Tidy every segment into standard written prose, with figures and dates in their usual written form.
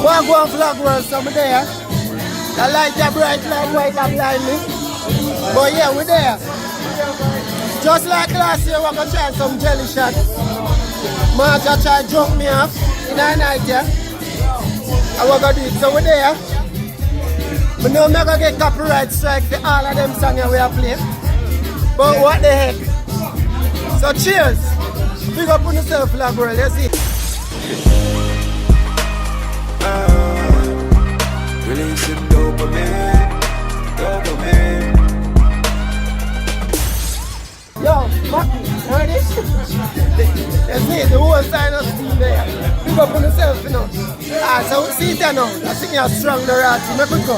One go on flag world, so I'm there. The light are bright like white and blind me. But yeah, we're there. Just like last year, we're going to try some jelly shot. Martha tried to jump me off in the night, yeah. And we're going to do it. So we're there. We know I'm not going to get copyright strike for all of them songs we are playing. But what the heck? So cheers. Big up on yourself, flag world. Let's see. Releasing dopamine, dopamine. Yo, Maki, heard it? That's it, the whole Psynos team there. Big up on yourself, you know. Ah, so see it there now. I think you're strong, the right team. Make it go.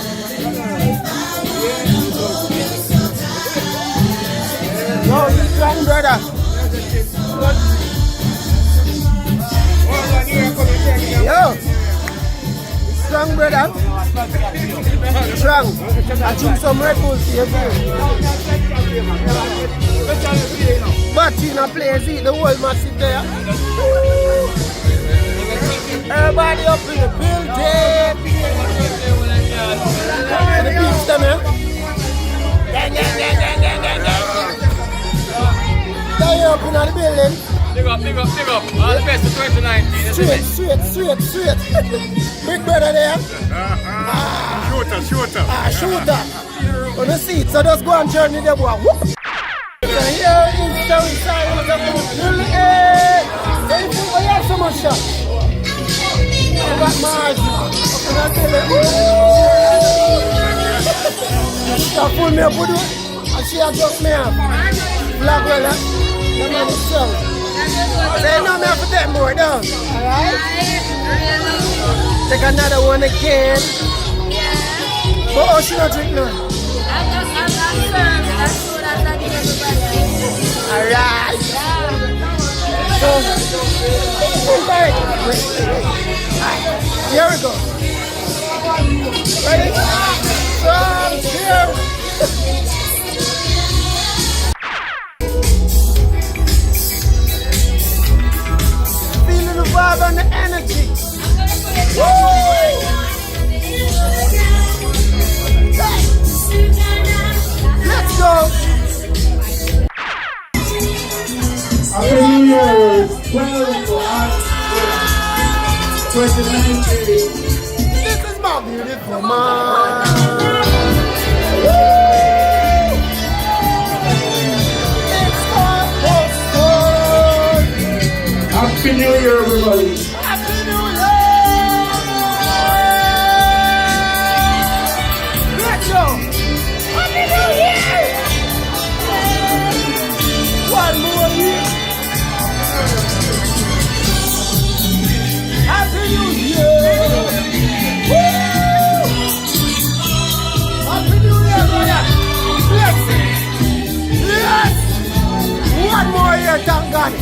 Yo, you strong, brother. Yo, strong, brother. Strong. I drink some Red Bull to you. But in a place, eat the whole massive there. Everybody up in the building. The beats them here. Gang, gang, gang, gang, gang, gang, gang. They up in the building. Big up, big up, big up. All the best to 2019. Straight. Big brother there. Shooter. On the seat, so just go and journey the boy. Whoop. So here is Southside with the full air. Then we have so much shot. I got Mars. She a pull me up with it. And she a just me up. Black brother. The man is strong. Say no, me have to take more down. Alright? Take another one again. Yeah. But oh, she not drink none. I'm serving as soon as I give everybody. Alright. So, here we go. Ready? From here. Feeling the vibe and the energy. Woo! Let's go. Happy New Year! 2019. This is my beautiful man. It's almost done. Happy New Year, everybody! Happy New Year! Let's go. Happy New Year! One more year. Happy New Year! Woo! Happy New Year, brother! Blessing! Yes! One more year, thank God!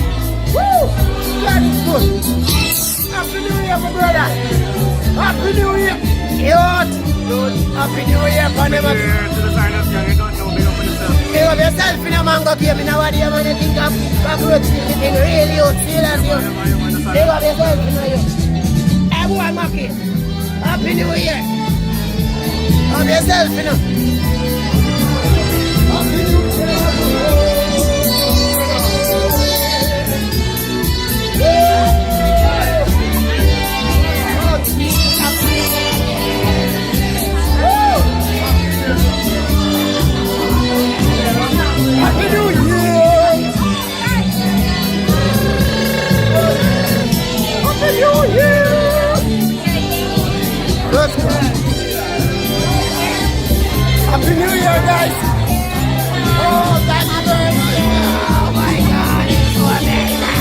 Woo! That is good! Happy New Year, my brother! Happy New Year! Youth! Happy New Year, Panama! To the Psynos gang, you don't know, big up on yourself. Big up yourself in a mango game, in a what you man, you think of approach anything really out, serious you. Big up yourself in a you. Hey boy, Maki, Happy New Year. Have yourself in a. Happy New Year. Happy New Year! Happy New Year! Let's go! Happy New Year, guys! Oh, that's birthday! Oh my God, it's so amazing!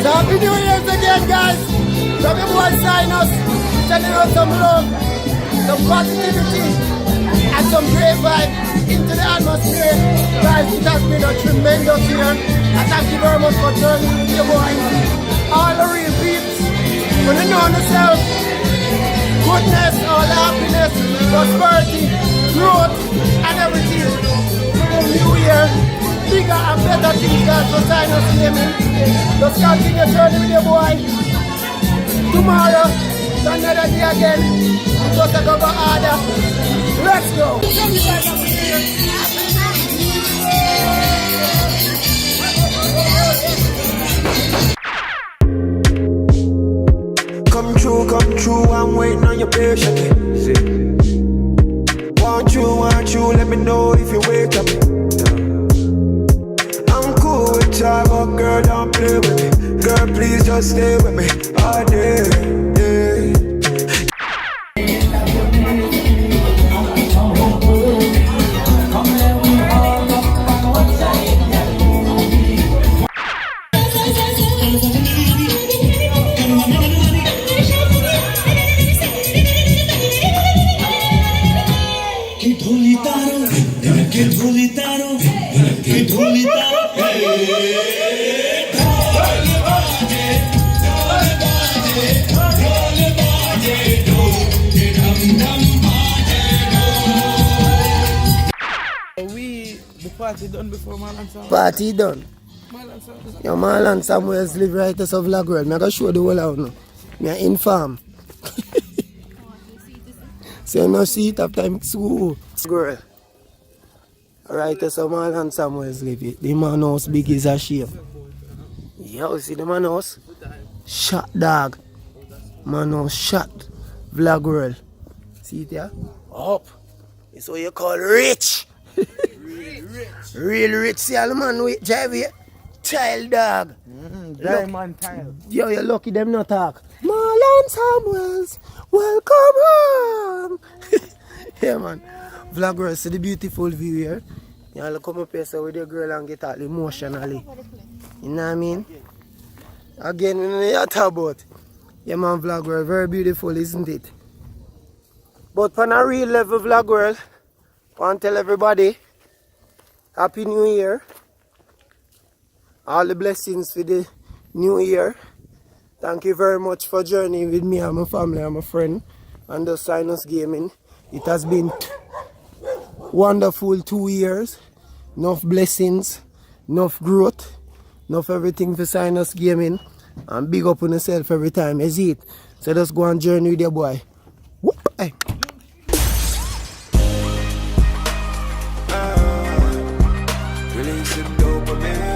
So Happy New Year's again, guys! From your boy Psynos, sending out some love, some positivity, and some great vibe into the atmosphere. Guys, it has been a tremendous year. And thank you very much for joining with your boy. All the real peeps, when you know yourself, goodness, all the happiness, prosperity, growth, and everything. New year, bigger and better things that for Psynos naming. Just continue journey with your boy. Tomorrow, again. We got to go harder. Let's go. Come true, I'm waiting on your patiently. Want you, let me know if you wake up. I'm cool with you, but girl, don't play with me. Girl, please just stay with me all day. Yeah. The party done before Marlon Sam. Party done. Marlon Sam. Your Marlon Samuels live right as of vlog world. I'm going to show the whole out now. I'm inform. So you no see it after I'm school. Girl. Right as of Marlon Samuels live it. The man house big is a shame. Yo, see the man house? Shot dog. Man house shot. Vlog world. See it here? Up. It's what you call rich. Real rich. See all the man with drive here. Child dog. Diamond tile. Yo, you're lucky them not talk. Marlon Samuels, welcome home. Yeah, man. Vlog girl, see the beautiful view here. You all come up here so with your girl and get all emotionally. You know what I mean? Again, we don't know talk about. Yeah, man, vlog girl, very beautiful, isn't it? But on a real level, vlog girl, I want to tell everybody, Happy New Year. All the blessings for the new year. Thank you very much for journeying with me and my family and my friend on the Psynos Gaming. It has been wonderful 2 years. Enough blessings, enough growth, enough everything for Psynos Gaming. And big up on yourself every time, is it? So just go and journey with your boy. Whoop, hey. Release the dopamine.